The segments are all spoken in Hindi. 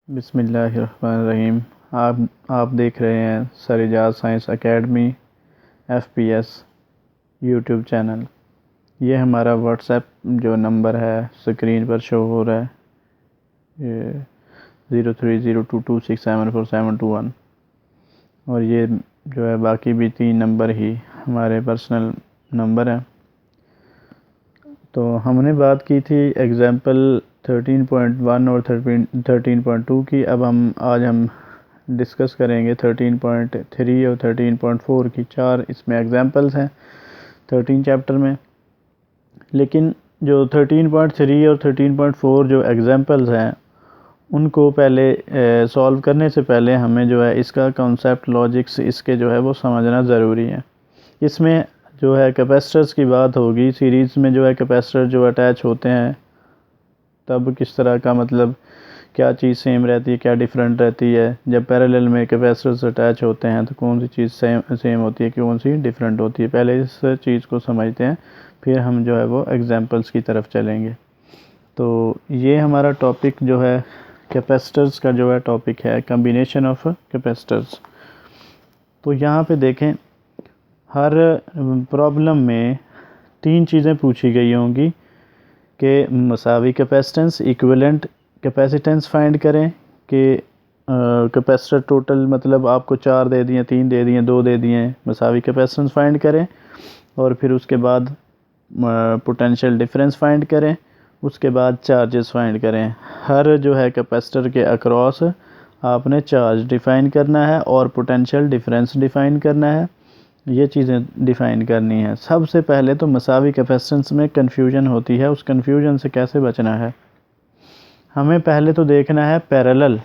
बिस्मिल्लाहिर्रहमानिर्रहीम। आप देख रहे हैं sir Ejaz science academy FPS YouTube channel. ये हमारा व्हाट्सएप जो नंबर है स्क्रीन पर शो हो रहा है, ये 030226744721। और ये जो है बाकी भी 3 नंबर ही हमारे पर्सनल नंबर हैं। तो हमने बात की थी एग्ज़ाम्पल 13.1 और 13.2 की। अब आज हम डिस्कस करेंगे 13.3 और 13.4 की। 4 इसमें एग्ज़ाम्पल्स हैं 13 चैप्टर में। लेकिन जो 13.3 और 13.4 जो एग्ज़ाम्पल्स हैं उनको पहले सॉल्व करने से पहले हमें जो है इसका कॉन्सेप्ट लॉजिक्स इसके जो है वो समझना ज़रूरी है। इसमें जो है कैपेसिटर्स की बात होगी। सीरीज़ में जो है कैपेसिटर जो अटैच होते हैं तब किस तरह का, मतलब क्या चीज़ सेम रहती है, क्या डिफरेंट रहती है। जब पैरेलल में कैपेसिटर्स अटैच होते हैं तो कौन सी चीज़ सेम होती है, कौन सी डिफरेंट होती है। पहले इस चीज़ को समझते हैं, फिर हम जो है वो एग्जांपल्स की तरफ चलेंगे। तो ये हमारा टॉपिक जो है कैपेसिटर्स का जो है टॉपिक है कम्बिनेशन ऑफ कैपेसिटर्स। तो यहाँ पे देखें, हर प्रॉब्लम में 3 चीज़ें पूछी गई होंगी कि मसावी कैपेसिटेंस, इक्विवेलेंट कैपेसिटेंस फाइंड करें कि कैपेसिटर टोटल, मतलब आपको 4 दे दिए, 3 दे दिए, 2 दे दिए, मसावी कैपेसिटेंस फाइंड करें। और फिर उसके बाद पोटेंशियल डिफरेंस फाइंड करें। उसके बाद चार्जेस फाइंड करें। हर जो है कैपेसिटर के अक्रॉस आपने चार्ज डिफ़ाइन करना है और पोटेंशियल डिफरेंस डिफ़ाइन करना है। ये चीज़ें डिफ़ाइन करनी है। सबसे पहले तो मसावी कैपेसिटेंस में कन्फ्यूजन होती है, उस कन्फ्यूजन से कैसे बचना है। हमें पहले तो देखना है पैरेलल।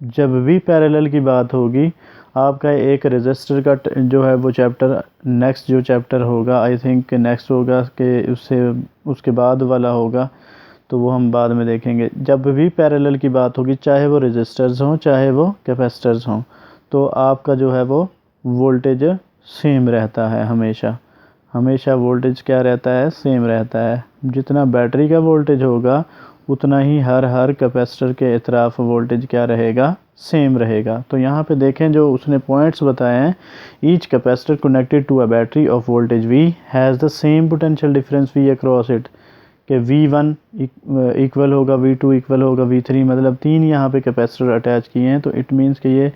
जब भी पैरेलल की बात होगी, आपका एक रेजिस्टर का जो है वो चैप्टर, नेक्स्ट जो चैप्टर होगा, आई थिंक नेक्स्ट होगा कि उसके बाद वाला होगा, तो वो हम बाद में देखेंगे। जब भी पैरेलल की बात होगी, चाहे वो रेजिस्टर्स हों चाहे वो कैपेसिटर्स हों, तो आपका जो है वो वोल्टेज सेम रहता है। हमेशा वोल्टेज क्या रहता है, सेम रहता है। जितना बैटरी का वोल्टेज होगा उतना ही हर कैपेसिटर के इतराफ वोल्टेज क्या रहेगा, सेम रहेगा। तो यहाँ पे देखें जो उसने पॉइंट्स बताए हैं, each capacitor connected to a battery of voltage V has the same potential difference V across it, कि V1 इक्वल होगा V2 इक्वल होगा V3, मतलब 3 यहाँ पे कैपेसिटर अटैच किए हैं। तो इट मीन्स कि ये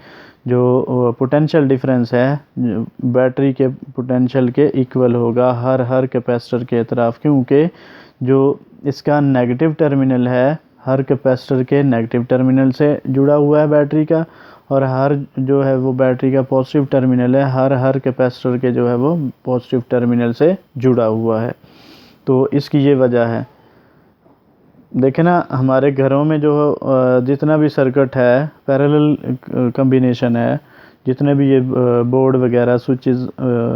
जो पोटेंशियल डिफरेंस है बैटरी के पोटेंशियल के इक्वल होगा हर कैपेसिटर के तरफ, क्योंकि जो इसका नेगेटिव टर्मिनल है हर कैपेसिटर के नेगेटिव टर्मिनल से जुड़ा हुआ है बैटरी का, और हर जो है वो बैटरी का पॉजिटिव टर्मिनल है हर कैपेसिटर के जो है वो पॉजिटिव टर्मिनल से जुड़ा हुआ है। तो इसकी ये वजह है। देखें ना, हमारे घरों में जो जितना भी सर्किट है पैरेलल कम्बिनेशन है, जितने भी ये बोर्ड वगैरह, स्विचेस,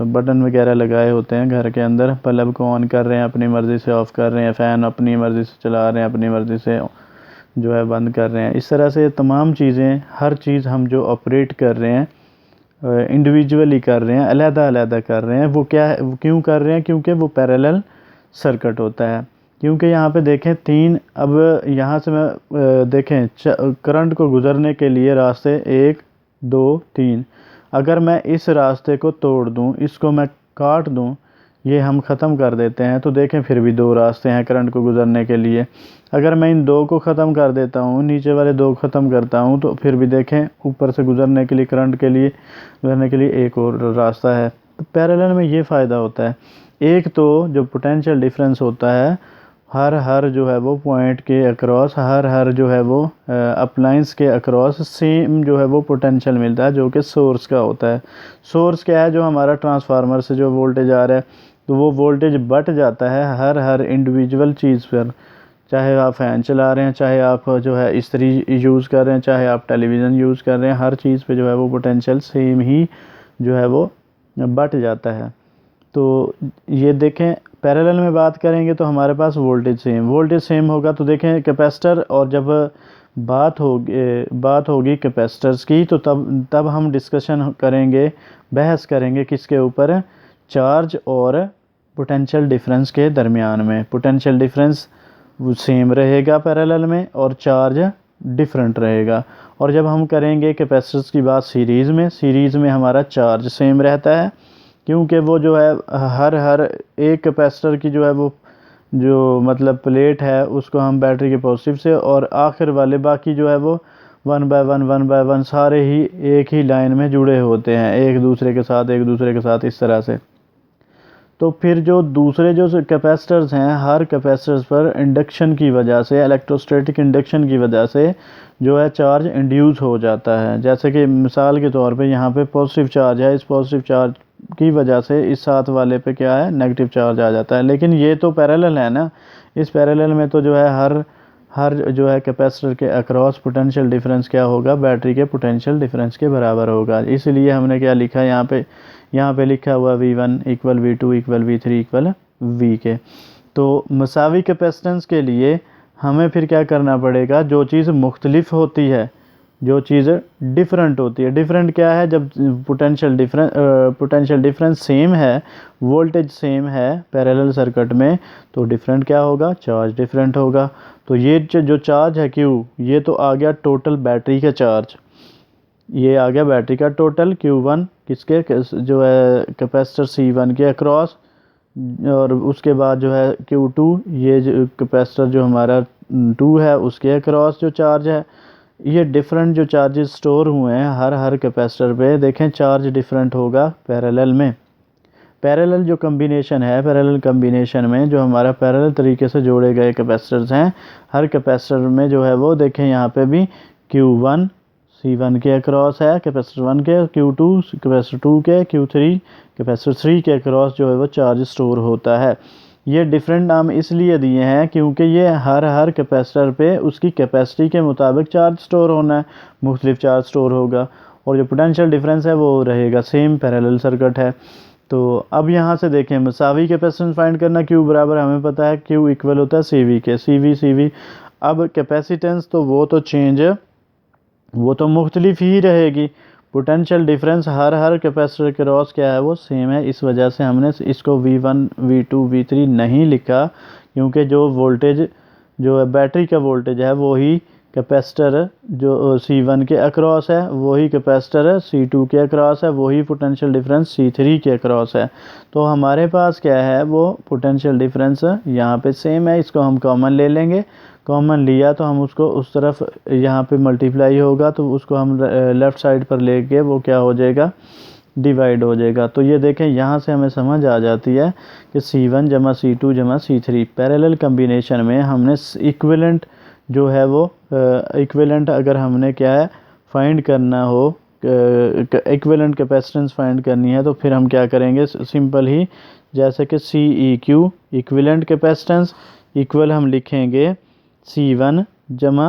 बटन वगैरह लगाए होते हैं घर के अंदर, बल्ब को ऑन कर रहे हैं, अपनी मर्ज़ी से ऑफ़ कर रहे हैं, फ़ैन अपनी मर्ज़ी से चला रहे हैं, अपनी मर्ज़ी से जो है बंद कर रहे हैं। इस तरह से तमाम चीज़ें, हर चीज़ हम जो ऑपरेट कर रहे हैं इंडिविजुअली कर रहे हैं, अलग-अलग कर रहे हैं। वो क्यों कर रहे हैं? क्योंकि वो पैरेलल सर्किट होता है। क्योंकि यहाँ पे देखें 3, अब यहाँ से मैं देखें करंट को गुज़रने के लिए रास्ते 1 2 3। अगर मैं इस रास्ते को तोड़ दूँ, इसको मैं काट दूँ, ये हम ख़त्म कर देते हैं, तो देखें फिर भी 2 रास्ते हैं करंट को गुज़रने के लिए। अगर मैं इन 2 को ख़त्म कर देता हूँ, नीचे वाले 2 ख़त्म करता हूँ, तो फिर भी देखें ऊपर से गुज़रने के लिए, करंट के लिए गुज़रने के लिए एक और रास्ता है। तो पैरेलल में ये फ़ायदा होता है। एक तो जो पोटेंशियल डिफरेंस होता है हर जो है वो पॉइंट के अक्रॉस, हर जो है वो अप्लायंस के अक्रॉस सेम जो है वो पोटेंशियल मिलता है, जो कि सोर्स का होता है। सोर्स क्या है? जो हमारा ट्रांसफार्मर से जो वोल्टेज आ रहा है, तो वो वोल्टेज बट जाता है हर इंडिविजुअल चीज़ पर। चाहे आप फ़ैन चला रहे हैं, चाहे आप जो है इस्त्री यूज़ कर रहे हैं, चाहे आप टेलीविज़न यूज़ कर रहे हैं, हर चीज़ पे जो है वो पोटेंशियल सेम ही जो है वो बट जाता है। तो ये देखें, पैरेलल में बात करेंगे तो हमारे पास वोल्टेज सेम होगा। तो देखें कैपेसिटर, और जब बात होगी कैपेसिटर्स की, तो तब हम डिस्कशन करेंगे, बहस करेंगे किसके ऊपर? चार्ज और पोटेंशियल डिफरेंस के दरमियान में। पोटेंशियल डिफरेंस सेम रहेगा पैरेलल में और चार्ज डिफरेंट रहेगा। और जब हम करेंगे कैपेसिटर्स की बात सीरीज़ में हमारा चार्ज सेम रहता है, क्योंकि वो जो है हर एक कैपेसिटर की जो है वो जो मतलब प्लेट है उसको हम बैटरी के पॉजिटिव से, और आखिर वाले बाकी जो है वो वन बाय वन सारे ही एक ही लाइन में जुड़े होते हैं एक दूसरे के साथ इस तरह से। तो फिर जो दूसरे जो कैपेसिटर्स हैं, हर कैपेसिटर्स पर इंडक्शन की वजह से, इलेक्ट्रोस्टैटिक इंडक्शन की वजह से जो है चार्ज इंड्यूस हो जाता है। जैसे कि मिसाल के तौर पे यहाँ पे पॉजिटिव चार्ज है, इस पॉजिटिव चार्ज की वजह से इस साथ वाले पे क्या है, नेगेटिव चार्ज आ जाता है। लेकिन ये तो पैरेलल है ना, इस पैरेलल में तो जो है हर जो है कैपेसिटर के अक्रॉस पोटेंशियल डिफरेंस क्या होगा, बैटरी के पोटेंशियल डिफरेंस के बराबर होगा। इसलिए हमने क्या लिखा है यहाँ पे लिखा हुआ V1 equal V2 equal V3 equal V के। तो मसावी कैपेसिटेंस के लिए हमें फिर क्या करना पड़ेगा, जो चीज़ मुख्तलिफ होती है, जो चीज़ डिफरेंट होती है। डिफरेंट क्या है, जब पोटेंशियल डिफरेंस सेम है, वोल्टेज सेम है पैरेलल सर्किट में, तो डिफरेंट क्या होगा, चार्ज डिफरेंट होगा। तो ये जो चार्ज है Q, ये तो आ गया टोटल बैटरी का चार्ज, ये आ गया बैटरी का टोटल Q1 किसके जो है कैपेसिटर C1 के अक्रॉस, और उसके बाद जो है Q2 ये जो कैपेसिटर जो हमारा 2 है उसके अक्रॉस जो चार्ज है। ये डिफरेंट जो चार्जेस स्टोर हुए हैं हर कैपेसिटर पे, देखें चार्ज डिफरेंट होगा पैरेलल में। पैरेलल जो कम्बिनेशन है, पैरेलल कम्बिनेशन में जो हमारा पैरेलल तरीके से जोड़े गए कैपेसिटर्स हैं, हर कैपेसिटर में जो है वो देखें यहाँ पे भी Q1 C1 के अक्रॉस है कैपेसिटर 1 के, Q2 कैपेसिटर 2 के, Q3 कैपेसिटर 3 के अक्रॉस जो है वो चार्ज स्टोर होता है। ये डिफरेंट नाम इसलिए दिए हैं क्योंकि ये हर कैपेसिटर पे उसकी कैपेसिटी के मुताबिक चार्ज स्टोर होना है, मुख्तलिफ चार्ज स्टोर होगा, और जो पोटेंशियल डिफरेंस है वो रहेगा सेम, पैरेलल सर्किट है। तो अब यहाँ से देखें मसावी कैपेसिटेंस फाइंड करना, Q बराबर हमें पता है Q इक्वल होता है CV के, CV। अब कैपेसिटेंस तो वो तो मुख्तलिफ ही रहेगी, पोटेंशियल डिफरेंस हर कैपेसिटर के क्रॉस क्या है वो सेम है। इस वजह से हमने इसको V1 V2 V3 नहीं लिखा, क्योंकि जो वोल्टेज जो है बैटरी का वोल्टेज है वही कैपेसिटर जो C1 के अक्रॉस है, वही कैपेसिटर C2 के अक्रॉस है, वही पोटेंशियल डिफरेंस C3 के अक्रॉस है। तो हमारे पास क्या है वो पोटेंशियल डिफरेंस यहाँ पे सेम है, इसको हम कॉमन ले लेंगे। कॉमन लिया तो हम उसको उस तरफ यहाँ पे मल्टीप्लाई होगा, तो उसको हम लेफ़्ट साइड पर लेके वो क्या हो जाएगा, डिवाइड हो जाएगा। तो ये देखें यहाँ से हमें समझ आ जाती है कि C1 जमा C2 जमा C3 पैरेलल कम्बिनेशन में हमने इक्विवेलेंट जो है वो इक्विवेलेंट अगर हमने क्या है फाइंड करना हो, इक्विवेलेंट कैपेसिटेंस फाइंड करनी है, तो फिर हम क्या करेंगे, सिंपल ही जैसे कि CEQ इक्विवेलेंट कैपेसिटेंस इक्वल हम लिखेंगे C1 जमा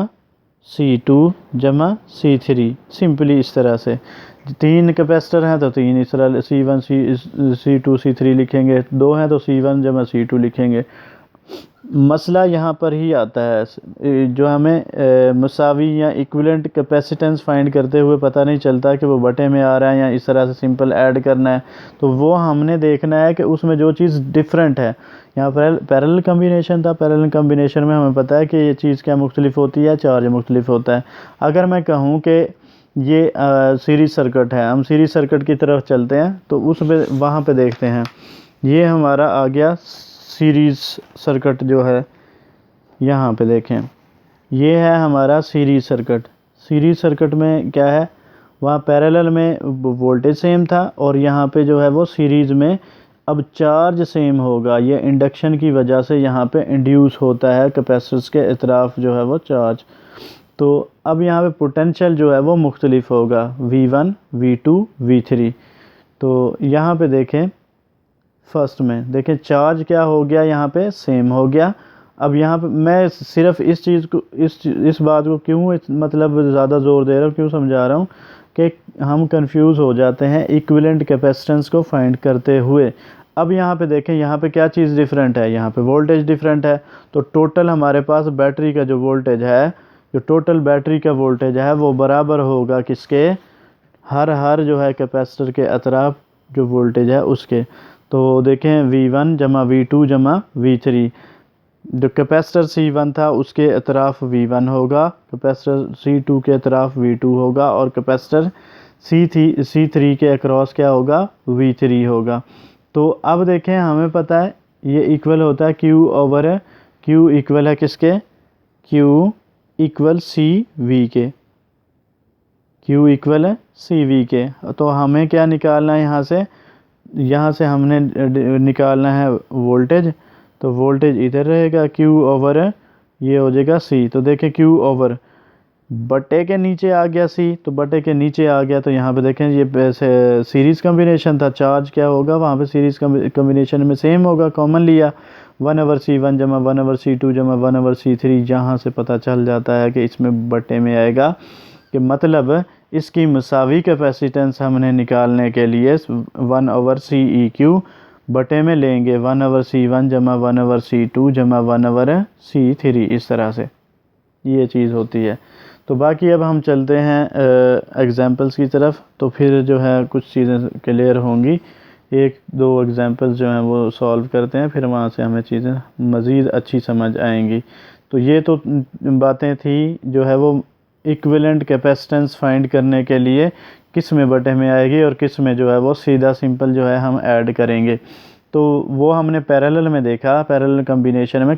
C2 जमा C3, सिंपली इस तरह से। तीन कैपेसिटर हैं तो तीन इस तरह C1 C2 C3 लिखेंगे, दो हैं तो C1 जमा C2 लिखेंगे। मसला यहाँ पर ही आता है, जो हमें मसावी या इक्विवेलेंट कैपेसिटेंस फाइंड करते हुए पता नहीं चलता कि वो बटे में आ रहा है या इस तरह से सिंपल ऐड करना है, तो वो हमने देखना है कि उसमें जो चीज़ डिफरेंट है। यहाँ पर पैरेलल कम्बिनेशन था, पैरेलल कम्बिनेशन में हमें पता है कि ये चीज़ क्या मुख्तलिफ होती है, चार्ज मुख्तलिफ होता है। अगर मैं कहूँ कि ये सीरीज़ सर्किट है, हम सीरीज़ सर्किट की तरफ चलते हैं, तो उस पे वहाँ पे देखते हैं, ये हमारा आ गया सीरीज़ सर्किट जो है, यहाँ पे देखें ये है हमारा सीरीज़ सर्किट। सीरीज़ सर्किट में क्या है, वहाँ पैरेलल में वोल्टेज सेम था, और यहाँ पे जो है वो सीरीज़ में अब चार्ज सेम होगा। ये इंडक्शन की वजह से यहाँ पे इंड्यूस होता है कैपेसिटर्स के अतराफ जो है वो चार्ज। तो अब यहाँ पे पोटेंशियल जो है वो मुख्तलिफ होगा, V1 V2 V3। तो यहाँ पे देखें फर्स्ट में देखें चार्ज क्या हो गया, यहाँ पे सेम हो गया। अब यहाँ पे मैं सिर्फ इस चीज़ को इस बात को क्यों मतलब ज़्यादा ज़ोर दे रहा हूँ, क्यों समझा रहा हूँ कि हम कंफ्यूज हो जाते हैं इक्विवेलेंट कैपेसिटेंस को फाइंड करते हुए। अब यहाँ पे देखें, यहाँ पे क्या चीज़ डिफरेंट है, यहाँ पे वोल्टेज डिफरेंट है। तो टोटल हमारे पास बैटरी का जो वोल्टेज है, जो टोटल बैटरी का वोल्टेज है वो बराबर होगा किसके, हर जो है कैपेसिटर के अतराफ जो वोल्टेज है उसके। तो देखें V1 जमा V2 जमा V3, जो कैपेसिटर C1 था उसके अतराफ V1 होगा, कैपेसिटर C2 के अतराफ V2 होगा और कैपेसिटर C3 के अक्रॉस क्या होगा, V3 होगा। तो अब देखें हमें पता है ये इक्वल होता है Q इक्वल है किसके, Q इक्वल CV के, Q इक्वल है CV के। तो हमें क्या निकालना है यहाँ से हमने निकालना है वोल्टेज। तो वोल्टेज इधर रहेगा, Q ओवर ये हो जाएगा C। तो देखें Q ओवर बटे के नीचे आ गया C, तो बटे के नीचे आ गया। तो यहाँ पे देखें ये सीरीज़ कम्बिनेशन था, चार्ज क्या होगा वहाँ पे सीरीज़ कम्बिनेशन में सेम होगा, कॉमन लिया 1/C1 जमा 1/C2 जमा 1/C3। यहाँ से पता चल जाता है कि इसमें बटे में आएगा, कि मतलब इसकी मसावी कैपेसिटेंस हमने निकालने के लिए 1/CEQ बटे में लेंगे 1/C1 जमा 1/C2 जमा 1/C3। इस तरह से ये चीज़ होती है। तो बाकी अब हम चलते हैं एग्जांपल्स की तरफ, तो फिर जो है कुछ चीज़ें क्लियर होंगी। एक दो एग्जांपल्स जो हैं वो सॉल्व करते हैं, फिर वहाँ से हमें चीज़ें मज़ीद अच्छी समझ आएंगी। तो ये तो बातें थी जो है वो इक्विवेलेंट कैपेसिटेंस फाइंड करने के लिए किस में बटे में आएगी और किस में जो है वो सीधा सिंपल जो है हम ऐड करेंगे। तो वो हमने पैरेलल में देखा, पैरेलल कम्बिनेशन में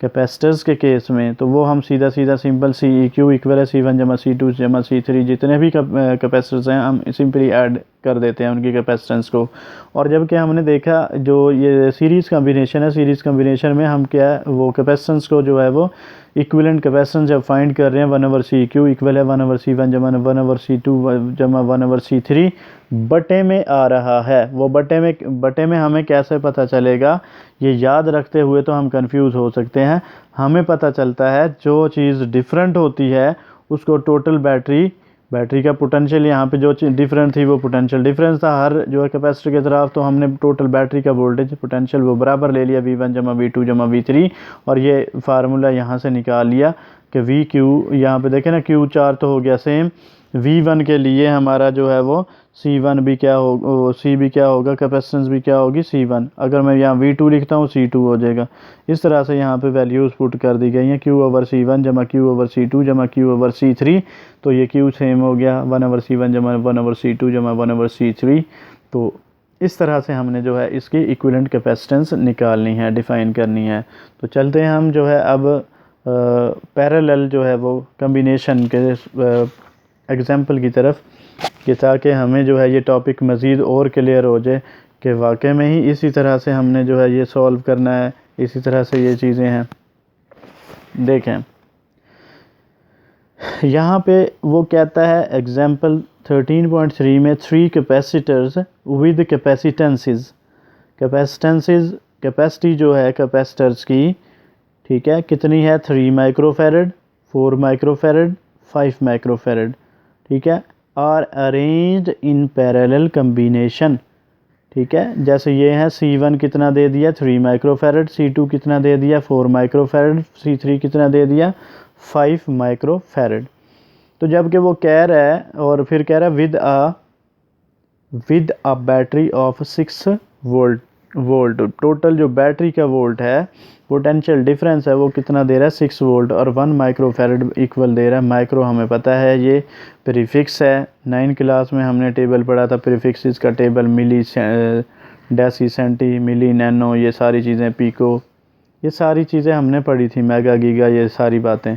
कैपेसिटर्स के केस में। तो वो हम सीधा सिंपल CEQ इक्वल है C1 जमा C2 जमा C3, जितने भी कैपेसिटर्स हैं हम सिंपली ऐड कर देते हैं उनकी कैपेसिटेंस को। और जबकि हमने देखा जो ये सीरीज़ कम्बिनेशन है, सीरीज़ कम्बिनेशन में हम क्या है वो कैपेसिटेंस को जो है वो इक्विवेलेंट कैपेसिटेंस जब फाइंड कर रहे हैं 1/CEQ इक्वल है 1/C1 जमा 1/C2 जमा 1/C3 बटे में आ रहा है। वो बटे में हमें कैसे पता चलेगा, ये याद रखते हुए तो हम कंफ्यूज हो सकते हैं। हमें पता चलता है जो चीज़ डिफरेंट होती है उसको टोटल बैटरी का पोटेंशियल, यहाँ पे जो चीज़ डिफरेंट थी वो पोटेंशियल डिफरेंस था हर जो है कैपेसिटर के तरफ। तो हमने टोटल बैटरी का वोल्टेज पोटेंशियल वो बराबर ले लिया V1 जमा V2 जमा V3, और ये फार्मूला यहाँ से निकाल लिया कि VQ, यहाँ पे देखें ना Q4 तो हो गया सेम। V1 के लिए हमारा जो है वो C1 भी क्या हो, C भी क्या होगा, कैपेसिटेंस भी क्या होगी C1। अगर मैं यहाँ V2 लिखता हूँ C2 हो जाएगा। इस तरह से यहाँ पे वैल्यूज़ पुट कर दी गई हैं, Q/C1 जमा Q/C2 जमा Q/C3। तो ये Q सेम हो गया 1/C1 जमा 1/C2 जमा 1/C3। तो इस तरह से हमने जो है इसकी इक्विवेलेंट कैपेसिटेंस निकालनी है, डिफ़ाइन करनी है। तो चलते हैं हम जो है अब पैरेलल जो है वो कम्बिनेशन के एग्जाम्पल की तरफ, कि ताकि हमें जो है ये टॉपिक मज़ीद और क्लियर हो जाए कि वाकई में ही इसी तरह से हमने जो है ये सॉल्व करना है, इसी तरह से ये चीज़ें हैं। देखें यहाँ पे वो कहता है एग्जाम्पल 13.3 में 3 कैपेसिटर्स विद कैपेसिटेंसेस, कैपेसिटी जो है कैपेसिटर्स की, ठीक है, कितनी है 3 माइक्रोफेरेड 4 माइक्रोफेरेड 5 माइक्रोफेरेड, ठीक है, are arranged in parallel combination. ठीक है, जैसे ये है C1 कितना दे दिया 3 माइक्रोफेरेड, C2 कितना दे दिया 4 माइक्रोफेरेड, C3 कितना दे दिया 5 माइक्रोफेरेड। तो जबकि वो कह रहा है और फिर कह रहा है with a battery of 6 volt, total जो बैटरी का वोल्ट है पोटेंशियल डिफरेंस है वो कितना दे रहा है 6 वोल्ट और 1 माइक्रोफेरेड इक्वल दे रहा है। माइक्रो हमें पता है ये प्रीफिक्स है, 9 क्लास में हमने टेबल पढ़ा था प्रीफिक्सेस का टेबल, मिली, डेसी, सेंटी, मिली, नैनो, ये सारी चीज़ें, पिको, ये सारी चीज़ें हमने पढ़ी थी, मेगा, गीगा, ये सारी बातें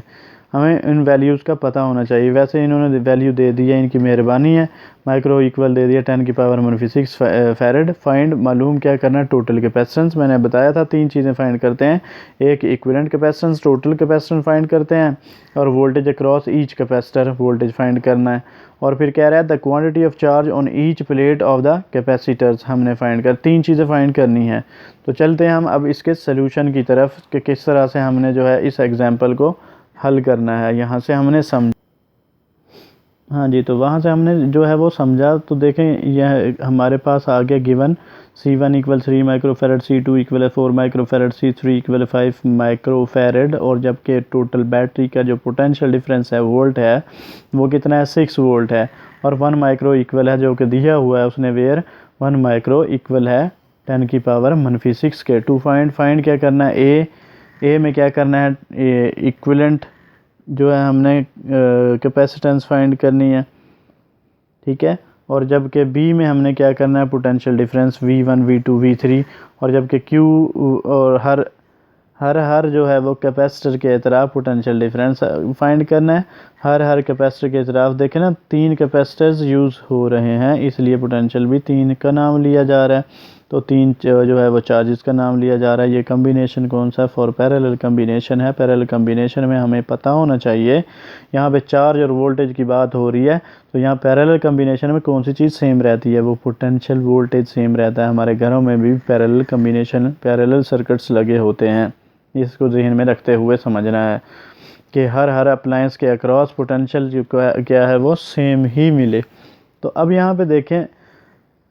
हमें इन वैल्यूज़ का पता होना चाहिए। वैसे इन्होंने वैल्यू दे दी है, इनकी मेहरबानी है। माइक्रो इक्वल दे दिया 10⁻⁻6 फेरेड। फाइंड, मालूम क्या करना है टोटल कैपेसिटेंस। मैंने बताया था 3 चीज़ें फाइंड करते हैं, एक equivalent capacitance, total capacitance find करते हैं, और voltage across each capacitor voltage find करना है। और फिर कह रहा है the quantity of charge on each plate of the capacitors हमने फाइंड कर, 3 चीज़ें फाइंड करनी है। तो चलते हैं हम अब इसके सोल्यूशन की तरफ कि किस तरह से हमने जो है इस एग्जाम्पल को हल करना है। यहाँ से हमने हाँ जी, तो वहाँ से हमने जो है वो समझा। तो देखें यह हमारे पास आ गया given C1 equal 3 microfarad, C2 equal 4 microfarad, C3 equal 5 microfarad, और जबकि टोटल बैटरी का जो पोटेंशियल डिफरेंस है वोल्ट है वो कितना है 6 वोल्ट है, और 1 माइक्रो इक्वल है जो कि दिया हुआ है उसने वेयर 1 माइक्रो इक्वल है 10⁻⁻6 के। टू फाइंड क्या करना है, ए में क्या करना है, इक्विवेलेंट जो है हमने कैपेसिटेंस फाइंड करनी है, ठीक है। और जबकि बी में हमने क्या करना है, potential difference V1 V2 V3। और जबकि क्यू और हर जो है वो कैपेसिटर के अतराफ पोटेंशियल डिफरेंस फाइंड करना है। हर कैपेसिटर के अतराफ देखें ना 3 कैपेसिटर्स यूज़ हो रहे हैं, इसलिए पोटेंशियल भी 3 का नाम लिया जा रहा है। तो 3 जो है वो चार्जेस का नाम लिया जा रहा है। ये कम्बिनेशन कौन सा है, फॉर पैरेलल कम्बिनेशन है। पैरेलल कम्बिनेशन में हमें पता होना चाहिए, यहाँ पे चार्ज और वोल्टेज की बात हो रही है, तो यहाँ पैरेलल कम्बिनेशन में कौन सी चीज़ सेम रहती है, वो पोटेंशियल वोल्टेज सेम रहता है। हमारे घरों में भी पैरेलल कम्बिनेशन, पैरेलल सर्किट्स लगे होते हैं, इसको ज़हन में रखते हुए समझना है कि हर अप्लायंस के अक्रॉस पोटेंशियल जो क्या है वो सेम ही मिले। तो अब यहाँ पे देखें,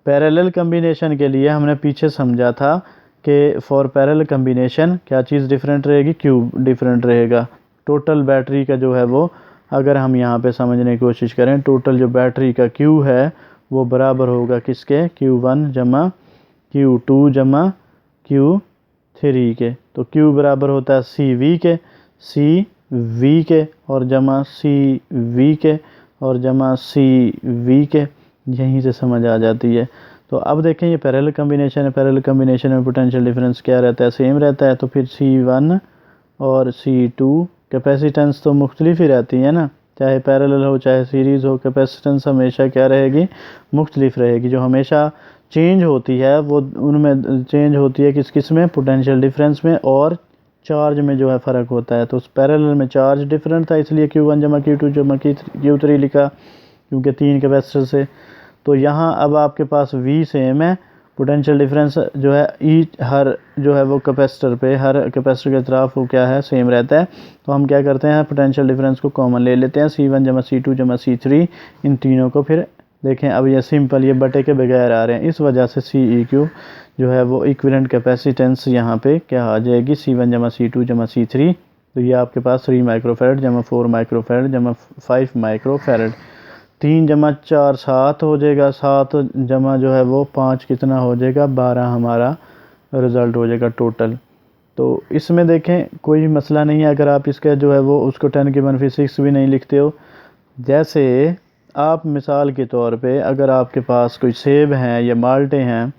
पैरेलल कम्बिनेशन के लिए हमने पीछे समझा था कि फॉर पैरेलल कम्बिनेशन क्या चीज़ डिफरेंट रहेगी, क्यू डिफरेंट रहेगा। टोटल बैटरी का जो है वो, अगर हम यहाँ पे समझने की कोशिश करें, टोटल जो बैटरी का क्यू है वो बराबर होगा किसके, Q1 जमा Q2 जमा Q3 के। तो Q बराबर होता है CV के, CV के और जमा CV के और जमा CV के। यहीं से समझ आ जाती है। तो अब देखें ये पैरेलल कम्बिनेशन है, पैरेलल कम्बिनेशन में पोटेंशियल डिफरेंस क्या रहता है, सेम रहता है। तो फिर C1 और C2 कैपेसिटेंस तो मुख्तलिफ ही रहती है ना, चाहे पैरेलल हो चाहे सीरीज़ हो, कैपेसिटेंस हमेशा क्या रहेगी, मुख्तलिफ रहेगी। जो हमेशा चेंज होती है वो उनमें चेंज होती है किस में, पोटेंशियल डिफरेंस में और चार्ज में जो है फ़र्क होता है। तो उस पैरेलल में चार्ज डिफरेंट था, इसलिए Q1 जमा Q2 जमा Q3 लिखा, क्योंकि 3 कैपेसिटर से। तो यहाँ अब आपके पास V सेम है, पोटेंशियल डिफरेंस जो है हर जो है वो कैपेसिटर पे, हर कैपेसिटर के तरफ वो क्या है, सेम रहता है। तो हम क्या करते हैं, पोटेंशियल डिफरेंस को कॉमन ले लेते हैं, C1 जमा C2 जमा C3, इन तीनों को। फिर देखें अब ये सिंपल, ये बटे के बगैर आ रहे हैं, इस वजह से CEQ जो है वो इक्विवेलेंट कैपेसिटेंस यहाँ पे क्या आ जाएगी, C1 जमा C2 जमा C3। तो ये आपके पास 3 माइक्रोफेरेड जमा 4 माइक्रोफेरेड जमा 5 माइक्रोफेरेड। 3 जमा 4 7 हो जाएगा, 7 जमा जो है वो 5 कितना हो जाएगा, 12 हमारा रिज़ल्ट हो जाएगा टोटल। तो इसमें देखें कोई मसला नहीं है, अगर आप इसका जो है वो उसको 10 की -6 भी नहीं लिखते हो। जैसे आप मिसाल के तौर पे अगर आपके पास कोई सेब हैं या माल्टे हैं,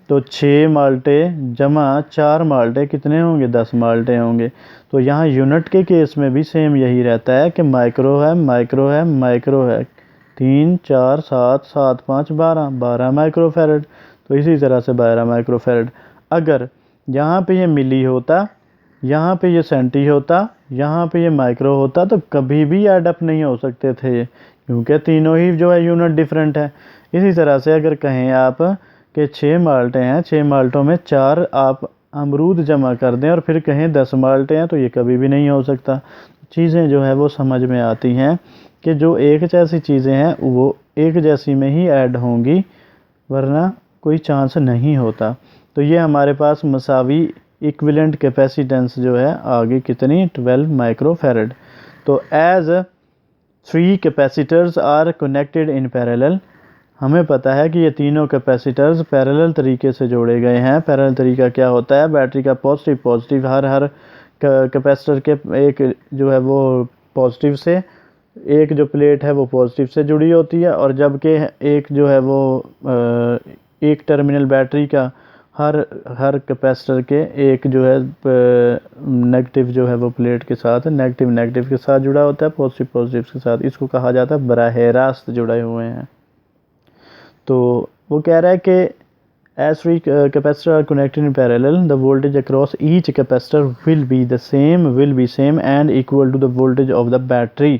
तो 6 माल्टे जमा 4 माल्टे कितने होंगे, 10 माल्टे होंगे। तो यहाँ यूनिट के केस में भी सेम यही रहता है कि माइक्रो है माइक्रो है माइक्रो है, 3 4 7 7 5 12 माइक्रोफेरेड। तो इसी तरह से 12 माइक्रोफेरेड। अगर यहाँ पे ये मिली होता, यहाँ पे ये सेंटी होता, यहाँ पे ये माइक्रो होता, तो कभी भी एडअप नहीं हो सकते थे ये, क्योंकि तीनों ही जो है यूनिट डिफरेंट है। इसी तरह से अगर कहें आप कि 6 माल्टे हैं, 6 माल्टों में 4 आप अमरूद जमा कर दें और फिर कहें 10 माल्टे हैं, तो ये कभी भी नहीं हो सकता। चीज़ें जो है वो समझ में आती हैं कि जो एक जैसी चीज़ें हैं वो एक जैसी में ही ऐड होंगी, वरना कोई चांस नहीं होता। तो ये हमारे पास मसावी इक्विवेलेंट कैपेसिटेंस जो है आगे कितनी, 12 माइक्रोफेरेड। तो as 3 capacitors are connected in parallel, हमें पता है कि ये तीनों कैपेसिटर्स पैरेलल तरीके से जोड़े गए हैं। पैरेलल तरीका क्या होता है, बैटरी का पॉजिटिव हर कैपेसिटर के एक जो है वो पॉजिटिव से, एक जो प्लेट है वो पॉजिटिव से जुड़ी होती है, और जबकि एक जो है वो एक टर्मिनल बैटरी का हर कैपेसिटर के एक जो है नेगेटिव जो है वो प्लेट के साथ नेगेटिव के साथ जुड़ा होता है, पॉजिटिव के साथ। इसको कहा जाता है बराह रास्त जुड़े हुए हैं। तो वो कह रहा है कि as 3 capacitor are connected in parallel, the voltage across each capacitor will be same and equal to the voltage of the battery।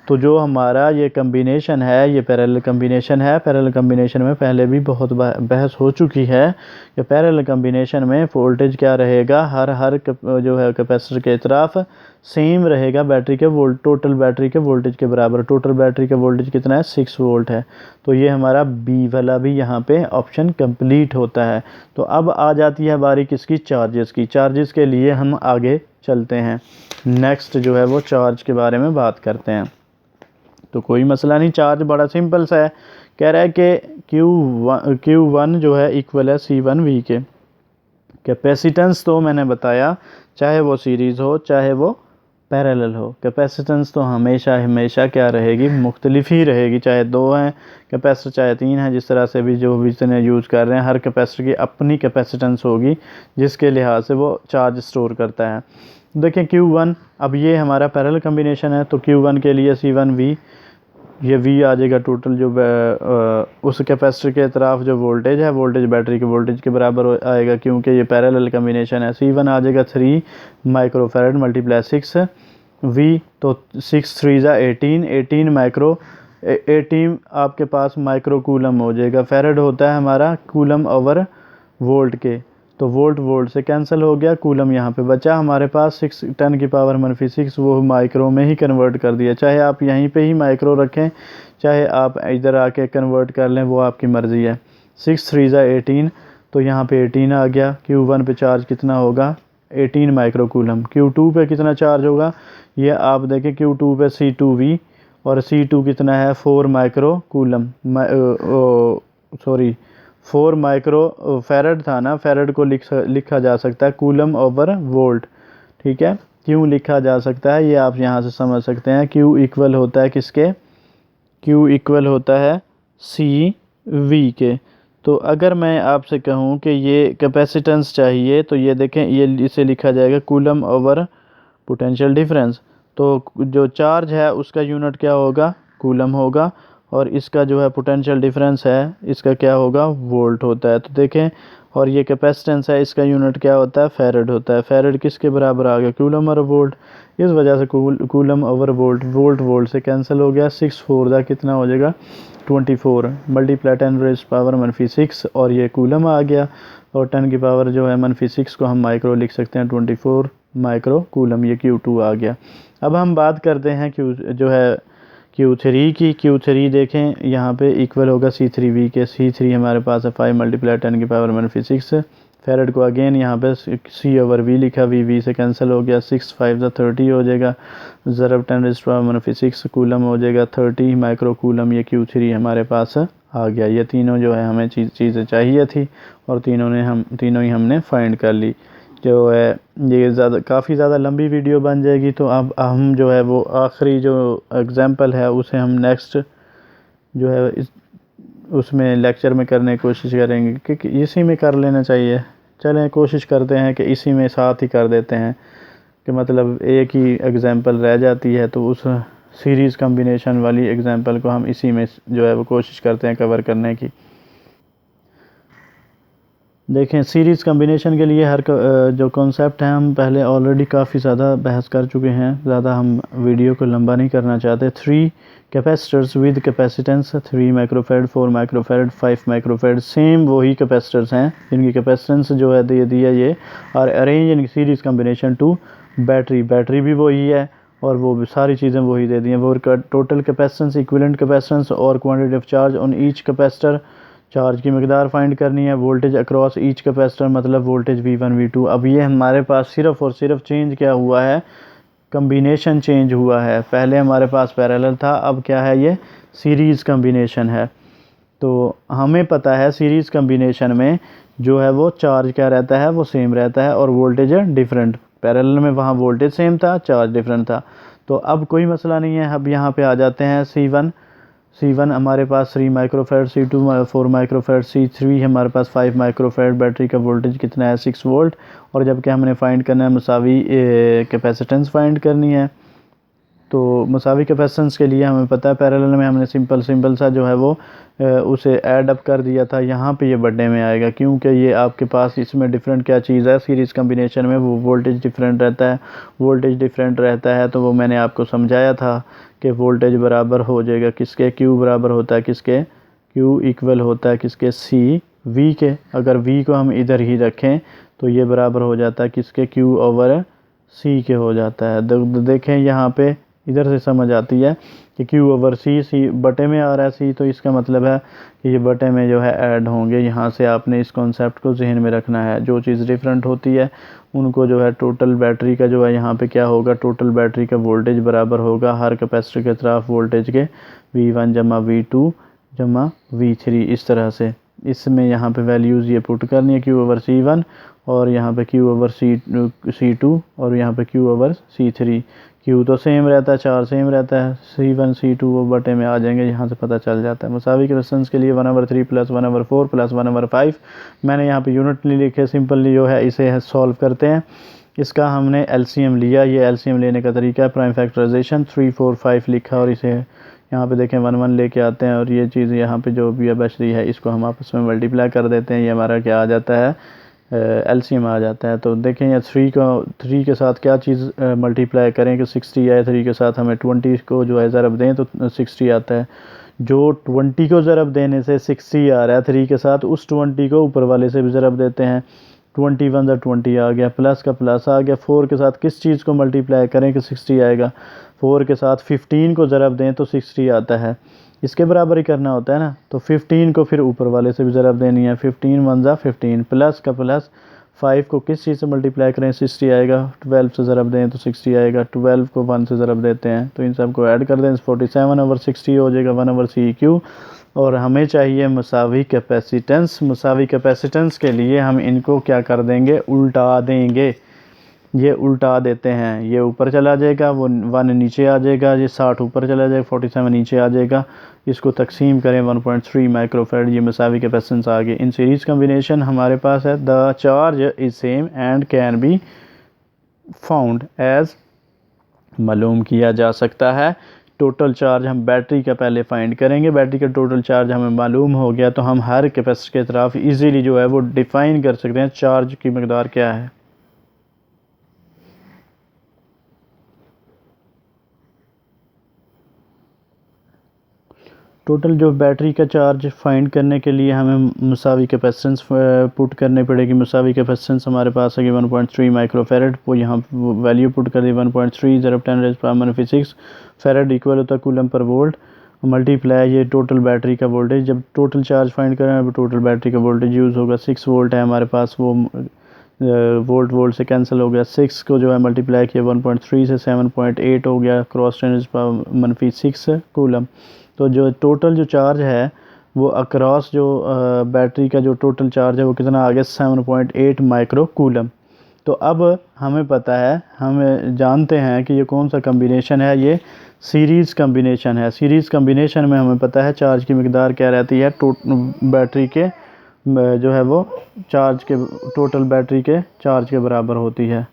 तो जो हमारा ये कम्बिनेशन है, ये पैरेलल कम्बिनेशन है। पैरेलल कम्बिनेशन में पहले भी बहुत बहस हो चुकी है कि पैरेलल कम्बिनेशन में वोल्टेज क्या रहेगा, हर जो है कैपेसिटर के तरफ सेम रहेगा बैटरी के टोटल बैटरी के वोल्टेज के बराबर। टोटल बैटरी का वोल्टेज कितना है, 6 वोल्ट है। तो ये हमारा बी वाला भी यहाँ पे ऑप्शन कंप्लीट होता है। तो अब आ जाती है बारी किसकी, चार्जेस की। चार्जेस के लिए हम आगे चलते हैं, नेक्स्ट जो है वो चार्ज के बारे में बात करते हैं। तो कोई मसला नहीं, चार्ज बड़ा सिंपल सा है। कह रहा है कि Q1 जो है इक्वल है C1V के। कैपेसिटेंस तो मैंने बताया चाहे वो सीरीज़ हो चाहे वो पैरेलल हो। कैपेसिटेंस तो हमेशा हमेशा क्या रहेगी, मुख्तलिफ ही रहेगी, चाहे 2 हैं कैपेसिटर चाहे 3 हैं, जिस तरह से भी जो भी इतने यूज़ कर रहे हैं, हर कैपेसिटर की अपनी कैपेसिटेंस होगी जिसके लिहाज से वो चार्ज स्टोर करता है। देखें Q1, अब ये हमारा पैरेलल कम्बिनेशन है, तो Q1 के लिए C1V, ये V आ जाएगा टोटल जो उस कैपेसिटर के तरफ जो वोल्टेज है, वोल्टेज बैटरी के वोल्टेज के बराबर आएगा क्योंकि ये पैरेलल कम्बिनेशन है। C1 आ जाएगा 3 माइक्रोफैरड मल्टीप्लाई 6 V, तो 6 3 18, 18 माइक्रो 18 आपके पास माइक्रो कूलम हो जाएगा। फैरड होता है हमारा कूलम ओवर वोल्ट के, तो वोल्ट वोल्ट से कैंसिल हो गया, कूलम यहाँ पे बचा हमारे पास 6 10 की पावर -6, वो माइक्रो में ही कन्वर्ट कर दिया। चाहे आप यहीं पे ही माइक्रो रखें, चाहे आप इधर आके कन्वर्ट कर लें, वो आपकी मर्ज़ी है। 6 3 18, तो यहाँ पे 18 आ गया। Q1 पे चार्ज कितना होगा, 18 माइक्रो कूलम। Q2 पे कितना चार्ज होगा, ये आप देखें Q2 पे C2V, और C2 कितना है 4 micro coulomb, sorry 4 micro farad था ना, फैरड को लिखा जा सकता है कूलम ओवर वोल्ट। ठीक है, क्यों लिखा जा सकता है ये आप यहाँ से समझ सकते हैं। Q इक्वल होता है किसके, Q इक्वल होता है CV के। तो अगर मैं आपसे कहूँ कि ये कैपेसिटेंस चाहिए, तो ये देखें, ये इसे लिखा जाएगा कूलम ओवर पोटेंशियल डिफरेंस। तो जो चार्ज है उसका यूनिट क्या होगा, कूलम होगा, और इसका जो है पोटेंशियल डिफरेंस है इसका क्या होगा, वोल्ट होता है। तो देखें, और ये कैपेसिटेंस है इसका यूनिट क्या होता है, फैरड होता है। फैरड किसके बराबर आ गया, कूलम और वोल्ट। इस वजह से coulomb over volt, volt volt से कैंसिल हो गया। 6 4 कितना हो जाएगा 24 मल्टीप्लाई 10⁻⁻⁶, और ये कूलम आ गया, और 10 की पावर जो है -6 को हम माइक्रो लिख सकते हैं, 24 माइक्रो कूलम, ये Q2 आ गया। अब हम बात करते हैं जो है Q3 की। Q3 देखें यहाँ पे इक्वल होगा C3V के। C3 हमारे पास है 5 × 10⁻⁶ फैरड को अगेन यहाँ पे C/V लिखा, V से कैंसिल हो गया। 6 5 30 हो जाएगा, ज़रब 10⁻⁶ कूलम हो जाएगा 30 माइक्रो कूलम। ये Q3 हमारे पास आ गया। ये तीनों जो है हमें चीज़ें चाहिए थी, और तीनों ही हमने फाइंड कर ली। जो है ये काफ़ी ज़्यादा लंबी वीडियो बन जाएगी, तो अब हम जो है वो आखिरी जो एग्ज़ाम्पल है उसे हम नेक्स्ट जो है उसमें लेक्चर में करने की कोशिश करेंगे, क्योंकि इसी में कर लेना चाहिए। चलें कोशिश करते हैं कि इसी में साथ ही कर देते हैं, कि मतलब एक ही एग्ज़ाम्पल रह जाती है, तो उस सीरीज़ कम्बिनेशन वाली एग्ज़ाम्पल को हम इसी में जो है वो कोशिश करते हैं कवर करने की। देखें, सीरीज़ कम्बिनेशन के लिए हर जो कॉन्सेप्ट है हम पहले ऑलरेडी काफ़ी ज़्यादा बहस कर चुके हैं, ज़्यादा हम वीडियो को लंबा नहीं करना चाहते। 3 capacitors with capacitance 3 microfarad, 4 microfarad, 5 microfarad, same वही कैपेसिटर्स हैं जिनकी कैपेसिटेंस जो है दे दी है ये, और arrange in series combination to battery भी वही है, और वो भी सारी चीज़ें वही दे दी हैं। वो टोटल कैपेसिटेंस, इक्विवेलेंट कैपेसिटेंस और quantity of charge on each capacitor, charge की मकदार फाइंड करनी है, वोल्टेज अक्रॉस ईच कैपेसिटर मतलब वोल्टेज V1 V2। अब ये हमारे पास सिर्फ़ और सिर्फ चेंज क्या हुआ है, कम्बिनेशन चेंज हुआ है। पहले हमारे पास पैरेलल था, अब क्या है, ये सीरीज़ कम्बिनेशन है। तो हमें पता है सीरीज़ कम्बिनेशन में जो है वो चार्ज क्या रहता है, वो सेम रहता है, और वोल्टेज डिफरेंट। पैरेलल में वहाँ वोल्टेज सेम था, चार्ज डिफरेंट था। तो अब कोई मसला नहीं है। अब यहाँ पे आ जाते हैं C1 हमारे पास 3 माइक्रोफैरड, C2 4 माइक्रोफैरड, C3 हमारे पास 5 माइक्रोफैरड। बैटरी का वोल्टेज कितना है 6 वोल्ट, और जबकि हमने फ़ाइंड करना है मसावी कैपेसिटेंस फ़ाइंड करनी है। तो मसावी कैपेसिटेंस के लिए हमें पता है पैरेलल में हमने सिंपल सा जो है वो उसे ऐड अप कर दिया था। यहाँ पे ये बड़े में आएगा, क्योंकि ये आपके पास इसमें डिफरेंट क्या चीज़ है, सीरीज़ कम्बिनेशन में वो वोल्टेज डिफरेंट रहता है। तो वो मैंने आपको समझाया था कि वोल्टेज बराबर हो जाएगा किसके, Q बराबर होता है किसके, Q इक्वल होता है किसके, CV के। अगर V को हम इधर ही रखें तो ये बराबर हो जाता है किसके, Q/C के हो जाता है। देखें यहाँ पे इधर से समझ आती है कि Q/C बटे में आ रहा है C, तो इसका मतलब है कि ये बटे में जो है ऐड होंगे। यहाँ से आपने इस कॉन्सेप्ट को जहन में रखना है। जो चीज़ डिफरेंट होती है उनको जो है टोटल बैटरी का जो है यहाँ पे क्या होगा, टोटल बैटरी का वोल्टेज बराबर होगा हर कैपेसिटर के तरफ वोल्टेज के, V1 + V2 + V3। इस तरह से इसमें यहाँ पे वैल्यूज़ ये पुट करनी है Q/C1 और यहाँ पे Q ओवर C2 और यहाँ पे Q ओवर C3। Q तो सेम रहता है, 4 सेम रहता है, C1 C2 वो बटे में आ जाएंगे, यहाँ से पता चल जाता है। मुसावी के रेजिस्टेंस के लिए 1/3 प्लस 1/4 प्लस 1/5। मैंने यहाँ पे यूनिट नहीं लिखे, सिंपली जो है इसे सॉल्व करते हैं। इसका हमने LCM लिया, ये LCM लेने का तरीका है प्राइम फैक्टराइजेशन। 3 4 5 लिखा और इसे यहाँ पे देखें 1 1 लेके आते हैं और ये चीज़ यहाँ पे जो भी बच रही है इसको हम आपस में मल्टीप्लाई कर देते हैं। ये हमारा क्या आ जाता है, LCM आ जाता है। तो देखें ये 3 के साथ क्या चीज़ मल्टीप्लाई करें कि 60 आए, 3 के साथ हमें 20 को जो है ज़रब दें तो 60 आता है। जो 20 को ज़रब देने से 60 आ रहा है 3 के साथ, उस 20 को ऊपर वाले से भी ज़रब देते हैं। 21 ज़ा 20 आ गया, प्लस का प्लस आ गया। 4 के साथ किस चीज़ को मल्टीप्लाई करें कि 60 आएगा, 4 के साथ 15 को ज़रब दें तो 60 आता है। इसके बराबर ही करना होता है ना, तो 15 को फिर ऊपर वाले से भी ज़रब देनी है। 15 1 ज़ा 15, प्लस का प्लस। 5 को किस चीज़ से मल्टीप्लाई करें 60 आएगा, 12 से ज़रब दें तो 60 आएगा। 12 को 1 से ज़रब देते हैं तो इन सब को ऐड कर दें, 47/60 हो जाएगा 1/CQ। और हमें चाहिए मुसावी कैपेसिटेंस। मुसावी कैपेसिटेंस के लिए हम इनको क्या कर देंगे, उल्टा देंगे। ये उल्टा देते हैं, ये ऊपर चला जाएगा, वो 1 नीचे आ जाएगा, ये 60 ऊपर चला जाएगा, 47 नीचे आ जाएगा। इसको तकसीम करें 1.3 माइक्रोफैराड, ये मुसावी कैपेसिटेंस आ गई। इन सीरीज़ कम्बिनेशन हमारे पास है the charge is same and can be found as, मालूम किया जा सकता है। टोटल चार्ज हम बैटरी का पहले फाइंड करेंगे। बैटरी का टोटल चार्ज हमें मालूम हो गया तो हम हर कैपेसिटर के तरफ इजीली जो है वो डिफ़ाइन कर सकते हैं चार्ज की मकदार क्या है। टोटल जो बैटरी का चार्ज फाइंड करने के लिए हमें मुसावी कैपेसिटेंस पुट करनी पड़ेगी। मुसावी कैपेसिटेंस हमारे पास है कि 1.3 माइक्रोफैराड, वो यहाँ वैल्यू पुट कर दी 1.3 ज़रब 10⁻⁶ फैराड इक्वल होता है कूलम पर वोल्ट, मल्टीप्लाई ये टोटल बैटरी का वोल्टेज। जब टोटल चार्ज फाइंड करें अब टोटल बैटरी का वोल्टेज यूज़ होगा। 6 वोल्ट है हमारे पास, वो वोल्ट से कैंसिल हो गया। 6 को जो है मल्टीप्लाई किया 1.3 से 7.8 हो गया, क्रॉस 10⁻⁶ कूलम। तो जो टोटल जो चार्ज है वो अक्रॉस जो बैटरी का जो टोटल चार्ज है वो कितना आ गया 7.8 माइक्रो कूलम। तो अब हमें पता है, हम जानते हैं कि ये कौन सा कम्बिनेशन है, ये सीरीज़ कम्बिनेशन है। सीरीज़ कम्बिनेशन में हमें पता है चार्ज की मकदार क्या रहती है, बैटरी के जो है वो चार्ज के टोटल बैटरी के चार्ज के बराबर होती है।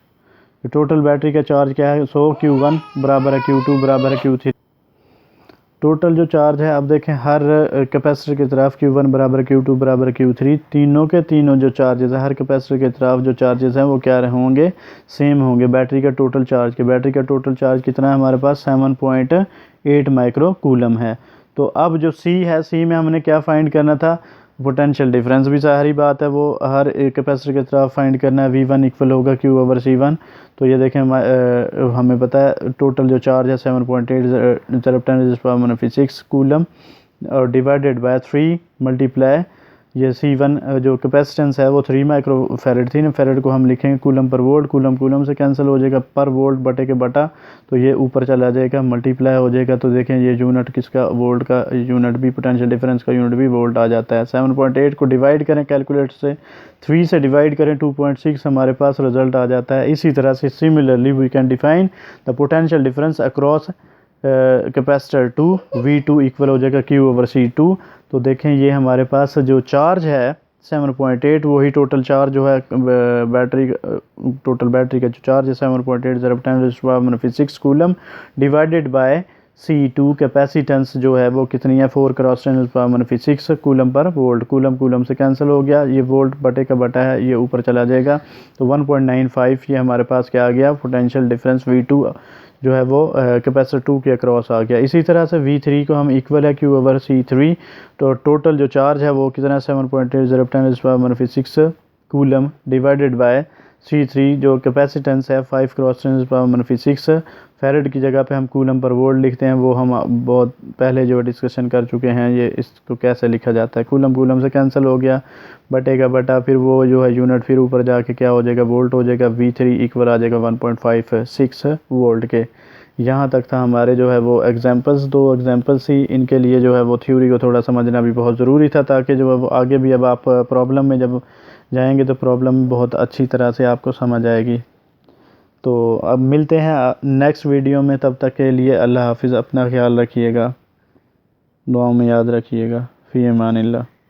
टोटल बैटरी का चार्ज क्या है, 100 Q1 बराबर है Q2 बराबर है Q3। टोटल जो चार्ज है अब देखें हर कैपेसिटर की तरफ Q1 बराबर Q2 बराबर Q3, तीनों के तीनों जो चार्जेस है हर कैपेसिटर की तरफ जो चार्जेस हैं वो क्या होंगे, सेम होंगे बैटरी का टोटल चार्ज के। बैटरी का टोटल चार्ज कितना है हमारे पास 7.8 माइक्रो कूलम है। तो अब जो C है, C में हमने क्या फाइंड करना था, पोटेंशियल डिफरेंस भी सारी बात है वो हर एक कैपेसिटर की तरफ फाइंड करना है। V1 इक्वल होगा Q ओवर C1। तो ये देखें हमें पता है टोटल जो चार्ज है 7.8 ज़रब 10⁻⁶ कूलम और डिवाइडेड बाय 3 मल्टीप्लाई ये C1 जो कैपेसिटेंस है वो 3 माइक्रोफैराड थी ना, फैराड को हम लिखेंगे coulomb per volt, coulomb coulomb से कैंसिल हो जाएगा, पर वोल्ट बटे के बटा, तो ये ऊपर चला जाएगा मल्टीप्लाई हो जाएगा। तो देखें ये यूनिट किसका, वोल्ट का यूनिट भी, पोटेंशियल डिफरेंस का यूनिट भी वोल्ट आ जाता है। 7.8 को डिवाइड करें कैलकुलेटर से, 3 से डिवाइड करें 2.6 हमारे पास रिजल्ट आ जाता है। इसी तरह से similarly we can define the potential difference across capacitor 2, V2 equal हो जाएगा Q ओवर C2। तो देखें ये हमारे पास जो चार्ज है 7.8 वही टोटल चार्ज जो है बैटरी टोटल बैटरी का जो चार्ज है 7.8 ज़रब 10⁻⁶ coulomb divided by C2 capacitance जो है वो कितनी है 4 cross 10⁻⁶ coulomb per volt. Coulomb coulomb से कैंसिल हो गया, ये वोल्ट बटे का बटा है, ये ऊपर चला जाएगा। तो 1.95 ये हमारे पास क्या आ गया, पोटेंशियल डिफरेंस V2 जो है वो कैपेसिटर 2 के अक्रॉस आ गया। इसी तरह से V3 को हम इक्वल है Q ओवर C3। तो टोटल जो चार्ज है वो कितना 7.8 ज़रब 10⁻⁶ कूलम डिवाइडेड बाय C3 जो कैपेसिटेंस है 5 क्रॉस 10⁻⁶ फैराड की जगह पे हम कूलम पर वोल्ट लिखते हैं, वो हम बहुत पहले जो डिस्कशन कर चुके हैं। ये इसको कैसे लिखा जाता है, कूलम कूलम से कैंसिल हो गया, बटे का बटा, फिर वो जो है यूनिट फिर ऊपर जाके क्या हो जाएगा वोल्ट हो जाएगा। V3 इक्वल आ जाएगा 1.56 वोल्ट के। यहाँ तक था हमारे जो है वो एग्जांपल्स, 2 एग्जांपल्स ही, इनके लिए जो है वो थ्योरी को थोड़ा समझना भी बहुत ज़रूरी था ताकि जो है वो आगे भी अब आप प्रॉब्लम में जब जाएंगे तो प्रॉब्लम बहुत अच्छी तरह से आपको समझ आएगी। तो अब मिलते हैं नेक्स्ट वीडियो में, तब तक के लिए अल्लाह हाफिज़, अपना ख्याल रखिएगा, दुआ में याद रखिएगा। फ़ी अमानिल्लाह।